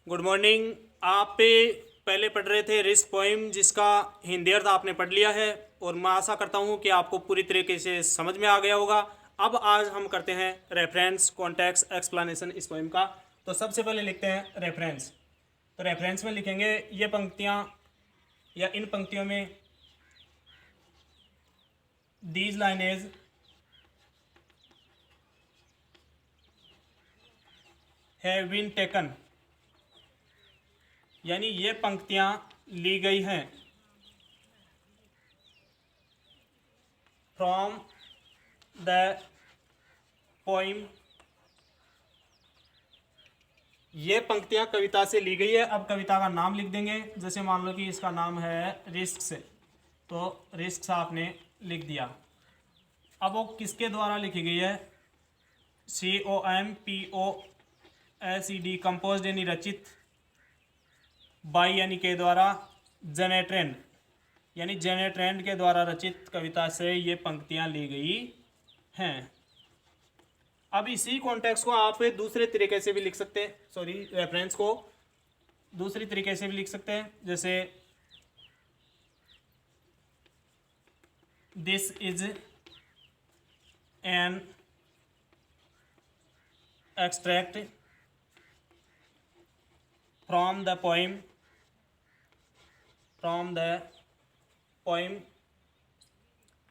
Good morning. आप पहले पढ़ रहे थे रिस्क पोइम, जिसका हिंदी अर्थ आपने पढ़ लिया है और मैं आशा करता हूँ कि आपको पूरी तरीके से समझ में आ गया होगा। अब आज हम करते हैं रेफरेंस, कॉन्टेक्स्ट, एक्सप्लेनेशन इस पोइम का। तो सबसे पहले लिखते हैं रेफरेंस। तो रेफरेंस में लिखेंगे ये पंक्तियाँ या इन पंक्तियों में these lines have been taken, यानी ये पंक्तियाँ ली गई हैं फ्रॉम द पोइम। ये पंक्तियाँ कविता से ली गई है। अब कविता का नाम लिख देंगे। जैसे मान लो कि इसका नाम है रिस्क, तो रिस्क आपने लिख दिया। अब वो किसके द्वारा लिखी गई है? COMPOSED, कंपोज्ड यानी रचित, बाई यानी के द्वारा, जेनेट्रेंड यानी जेनेट्रेंड के द्वारा रचित कविता से ये पंक्तियाँ ली गई हैं। अब इसी कॉन्टेक्स्ट को आप दूसरे तरीके से भी लिख सकते हैं, रेफरेंस को दूसरी तरीके से भी लिख सकते हैं। जैसे this is an extract from the poem,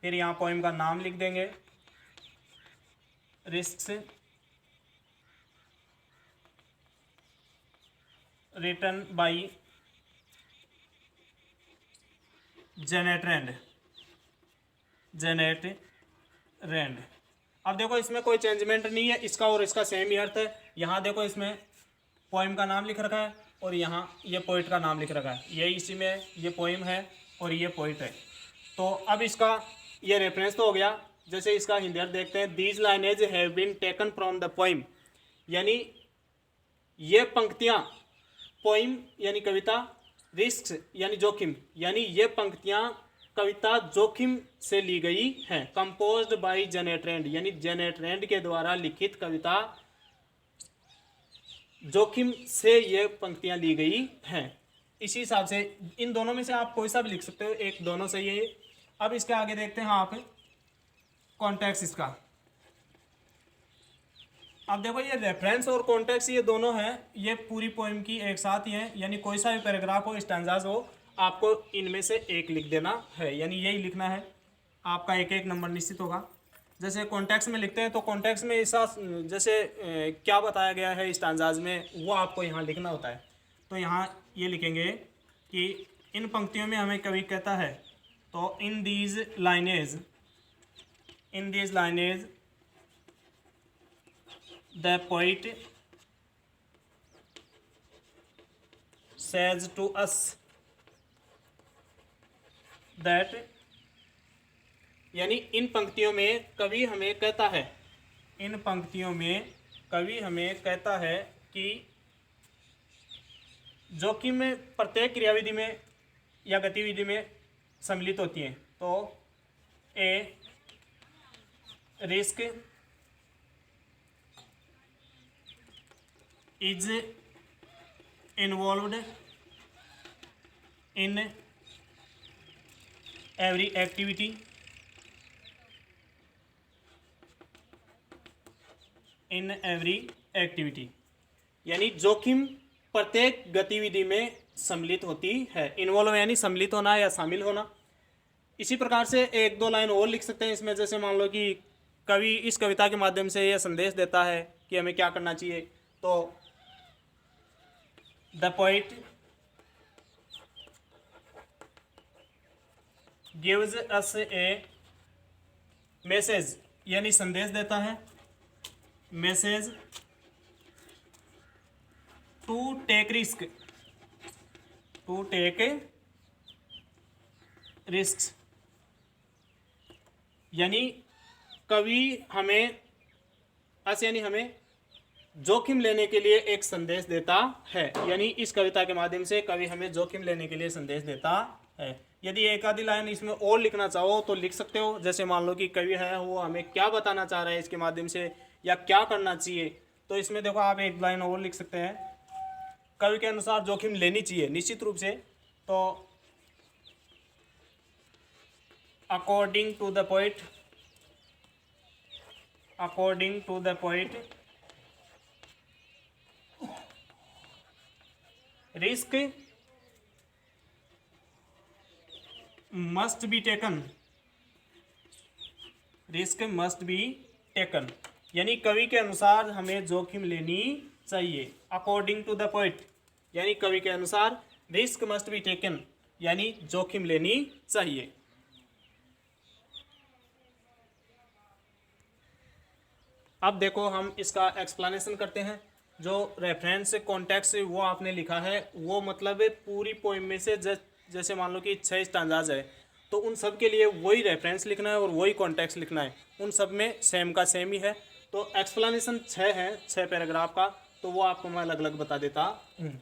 फिर यहाँ पोइम का नाम लिख देंगे रिस्क्स, रिटन बाई जेनेट्रेंड। अब देखो इसमें कोई चेंजमेंट नहीं है, इसका और इसका सेम ही अर्थ है। यहाँ देखो इसमें पोइम का नाम लिख रखा है और यहाँ ये पोइट का नाम लिख रखा है। ये इसी में ये पोइम है और ये पोइट है। तो अब इसका ये रेफरेंस तो हो गया। जैसे इसका हिंदी अर्थ देखते हैं, these lines have been taken from the poem, यानी ये पंक्तियाँ, पोइम यानी कविता, रिस्क यानी जोखिम, यानी ये पंक्तियाँ कविता जोखिम से ली गई हैं। कंपोज्ड बाय जेनेट्रेंड, यानी जेनेट्रेंड के द्वारा लिखित कविता जोखिम से ये पंक्तियाँ ली गई हैं। इसी हिसाब से इन दोनों में से आप कोई सा भी लिख सकते हो, एक दोनों सही है। अब इसके आगे देखते हैं आप कॉन्टेक्स्ट इसका। अब देखो ये रेफरेंस और कॉन्टेक्स्ट ये दोनों हैं, ये पूरी पोइम की एक साथ ही हैं। यानी कोई सा भी पैराग्राफ हो, स्टैंजाज हो, आपको इनमें से एक लिख देना है, यानी यही लिखना है। आपका एक एक नंबर निश्चित होगा। जैसे कॉन्टेक्स्ट में लिखते हैं तो कॉन्टेक्स्ट में ऐसा जैसे क्या बताया गया है स्टैंजाज में, वो आपको यहाँ लिखना होता है। तो यहाँ ये लिखेंगे कि इन पंक्तियों में हमें कवि कहता है, तो in these lines the poet says to us that, यानी इन पंक्तियों में कवि हमें कहता है, इन पंक्तियों में कवि हमें कहता है कि जोखिम में प्रत्येक क्रियाविधि में या गतिविधि में सम्मिलित होती हैं। तो a risk is involved in every activity, यानी जोखिम प्रत्येक गतिविधि में सम्मिलित होती है। इन्वॉल्व यानी सम्मिलित होना या शामिल होना। इसी प्रकार से एक दो लाइन और लिख सकते हैं इसमें। जैसे मान लो कि कवि इस कविता के माध्यम से यह संदेश देता है कि हमें क्या करना चाहिए। तो the poet gives us A message, यानी संदेश देता है, मैसेज टू टेक रिस्क, यानी कवि हमें यानी हमें जोखिम लेने के लिए एक संदेश देता है। यानी इस कविता के माध्यम से कवि हमें जोखिम लेने के लिए संदेश देता है। यदि एक आधी लाइन इसमें और लिखना चाहो तो लिख सकते हो। जैसे मान लो कि कवि है वो हमें क्या बताना चाह रहा है इसके माध्यम से, या क्या करना चाहिए। तो इसमें देखो आप एक लाइन और लिख सकते हैं, कवि के अनुसार जोखिम लेनी चाहिए निश्चित रूप से। तो according to the poet, according to the poet risk must be taken, risk must be taken, यानी कवि के अनुसार हमें जोखिम लेनी चाहिए। अकॉर्डिंग टू द पोइट यानी कवि के अनुसार रिस्क मस्ट बी टेकन यानी जोखिम लेनी चाहिए। अब देखो हम इसका एक्सप्लेनेशन करते हैं। जो रेफरेंस कॉन्टेक्स्ट वो आपने लिखा है वो मतलब पूरी पोइम में से जैसे मान लो कि 6 स्टैंजाज है तो उन सब के लिए वही रेफरेंस लिखना है और वही कॉन्टेक्स्ट लिखना है, उन सब में सेम का सेम ही है। तो एक्सप्लेनेशन 6 है, 6 पैराग्राफ का, तो वो आपको मैं अलग अलग बता देता हूँ।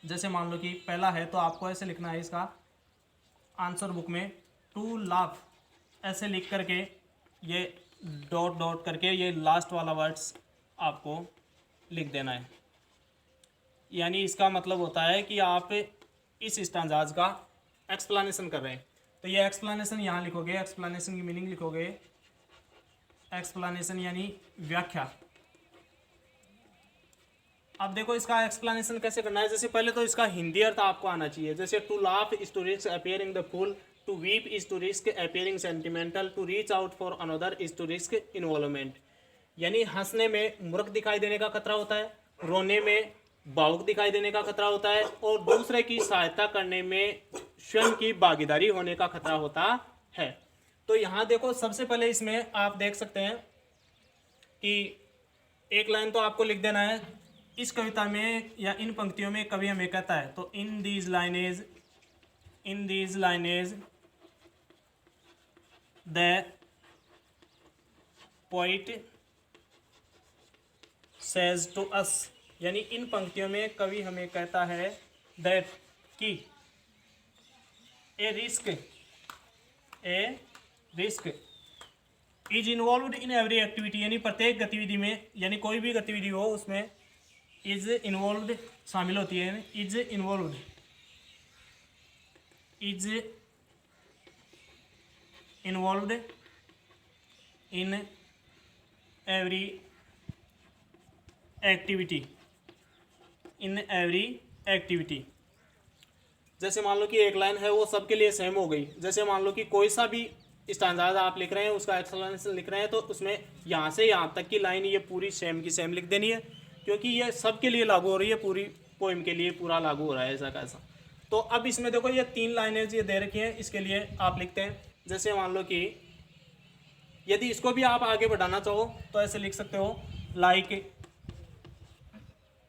जैसे मान लो कि पहला है तो आपको ऐसे लिखना है इसका आंसर बुक में टू लाफ ऐसे लिख करके ये डॉट डॉट करके ये लास्ट वाला वर्ड्स आपको लिख देना है। यानी इसका मतलब होता है कि आप इस स्टैंजाज का एक्सप्लेनेशन कर रहे हैं। तो ये एक्सप्लेनेशन यहाँ लिखोगे, एक्सप्लेनेशन की मीनिंग लिखोगे, एक्सप्लेनेशन यानी व्याख्या। अब देखो इसका एक्सप्लेनेशन कैसे करना है। जैसे पहले तो इसका हिंदी अर्थ आपको आना चाहिए। जैसे to laugh is to risk appearing the fool, to weep is to risk appearing sentimental, to reach out for another is to risk involvement. यानी हंसने में मूर्ख दिखाई देने का खतरा होता है, रोने में भावुक दिखाई देने का खतरा होता है और दूसरे की सहायता करने में स्वयं की भागीदारी होने का खतरा होता है। तो यहाँ देखो सबसे पहले इसमें आप देख सकते हैं कि एक लाइन तो आपको लिख देना है। इस कविता में या इन पंक्तियों में कवि हमें कहता है तो in these lines the poet says to us, यानी इन पंक्तियों में कवि हमें कहता है दैट कि a risk is involved in every activity, यानी प्रत्येक गतिविधि में, यानी कोई भी गतिविधि हो उसमें इज इन्वॉल्व्ड शामिल होती है। Is involved in every activity. जैसे मान लो कि एक लाइन है वो सबके लिए सेम हो गई। जैसे मान लो कि कोई सा भी स्टैंजाज आप लिख रहे हैं उसका एक्सप्लेनेशन लिख रहे हैं तो उसमें यहाँ से यहाँ तक की लाइन ये पूरी सेम की सेम लिख देनी है, क्योंकि ये सबके लिए लागू हो रही है, पूरी पोइम के लिए पूरा लागू हो रहा है ऐसा कैसा। तो अब इसमें देखो ये 3 लाइनें ये दे रखी हैं, इसके लिए आप लिखते हैं। जैसे मान लो कि यदि इसको भी आप आगे बढ़ाना चाहो तो ऐसे लिख सकते हो लाइक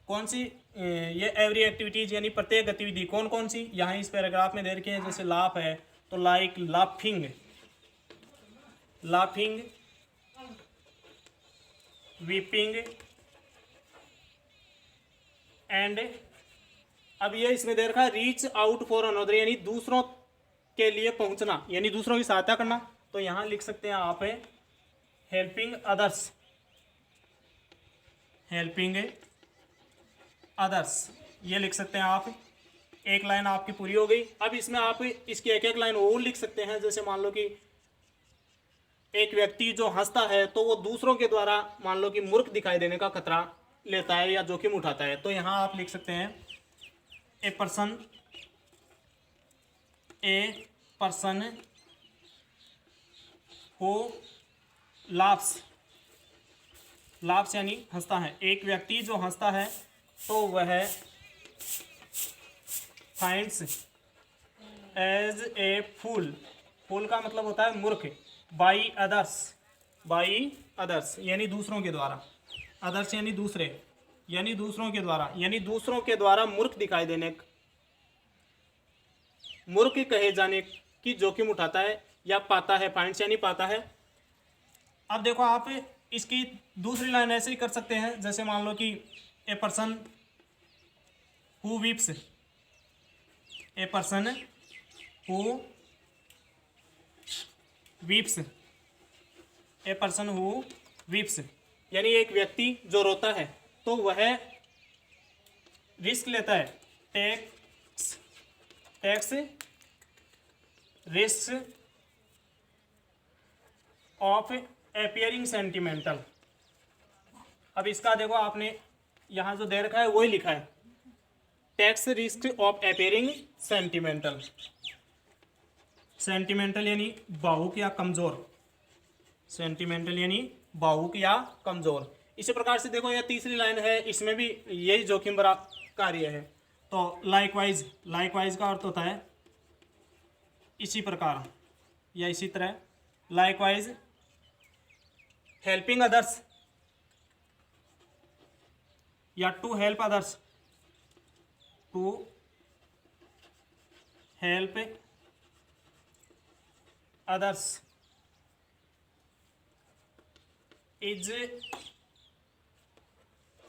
कौन सी ये एवरी एक्टिविटीज यानी प्रत्येक गतिविधि कौन कौन सी यहाँ इस पैराग्राफ में दे रखी है। जैसे लाफ है तो लाइक लाफिंग वीपिंग एंड अब ये इसमें दे रखा है रीच आउट फॉर अनदर, यानी दूसरों के लिए पहुंचना यानी दूसरों की सहायता करना। तो यहाँ लिख सकते हैं आप हेल्पिंग अदर्स, ये लिख सकते हैं आप। एक लाइन आपकी पूरी हो गई। अब इसमें आप इसकी एक एक लाइन और लिख सकते हैं। जैसे मान लो कि एक व्यक्ति जो हंसता है तो वो दूसरों के द्वारा मान लो कि मूर्ख दिखाई देने का खतरा लेता है या जोखिम उठाता है। तो यहाँ आप लिख सकते हैं ए पर्सन हु लाफ्स यानी हंसता है। एक व्यक्ति जो हंसता है तो वह फाइंड्स एज ए फूल का मतलब होता है मूर्ख, बाई अदर्स यानी दूसरों के द्वारा, अदर्स यानी दूसरे, यानी दूसरों के द्वारा मूर्ख दिखाई देने, मूर्ख कहे जाने की जोखिम उठाता है या पाता है। फाइंड्स यानी पाता है। अब देखो आप इसकी दूसरी लाइन ऐसे ही कर सकते हैं। जैसे मान लो कि ए पर्सन हु वीप्स, यानी एक व्यक्ति जो रोता है तो वह रिस्क लेता है, tax risk of appearing sentimental. अब इसका देखो आपने यहाँ जो दे रखा है वही लिखा है, tax risk of appearing sentimental. Sentimental यानी भावुक या कमजोर, सेंटिमेंटल यानी भावुक या कमजोर। इसी प्रकार से देखो यह तीसरी लाइन है, इसमें भी यही जोखिम भरा कार्य है। तो लाइकवाइज, लाइकवाइज का अर्थ होता है इसी प्रकार या इसी तरह। लाइकवाइज हेल्पिंग अदर्स या to help others, to help others is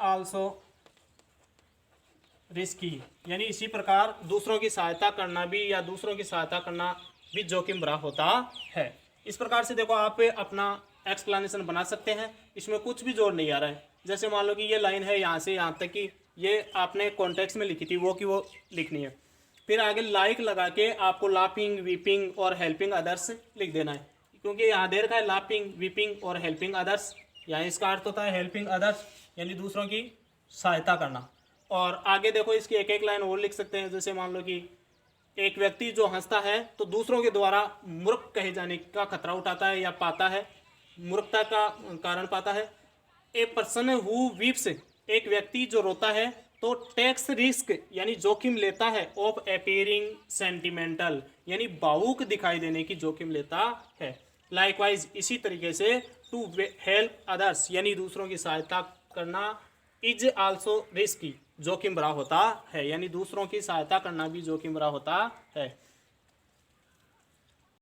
also risky. यानी इसी प्रकार दूसरों की सहायता करना भी या दूसरों की सहायता करना भी जोखिम भरा होता है। इस प्रकार से देखो आप अपना एक्सप्लेनेशन बना सकते हैं, इसमें कुछ भी जोर नहीं आ रहा है। जैसे मान लो कि ये लाइन है यहाँ से यहाँ तक कि ये आपने कॉन्टेक्स्ट में लिखी थी, वो की वो लिखनी है। फिर आगे लाइक लगा के आपको लाफिंग, वीपिंग और हेल्पिंग अदर्स लिख देना है, क्योंकि यहाँ दे रखा है लाफिंग, वीपिंग और हेल्पिंग अदर्स। यहाँ इसका अर्थ होता है हेल्पिंग अदर्स यानी दूसरों की सहायता करना। और आगे देखो इसकी एक एक लाइन और लिख सकते हैं। जैसे मान लो कि एक व्यक्ति जो हंसता है तो दूसरों के द्वारा मूर्ख कहे जाने का खतरा उठाता है या पाता है, मूर्खता का कारण पाता है। ए पर्सन हु वीप्स, एक व्यक्ति जो रोता है तो टैक्स रिस्क यानी जोखिम लेता है ऑफ अपीयरिंग सेंटिमेंटल यानी भावुक दिखाई देने की जोखिम लेता है। लाइकवाइज इसी तरीके से टू हेल्प अदर्स यानी दूसरों की सहायता करना इज आल्सो रिस्की जोखिम भरा होता है, यानी दूसरों की सहायता करना भी जोखिम भरा होता है।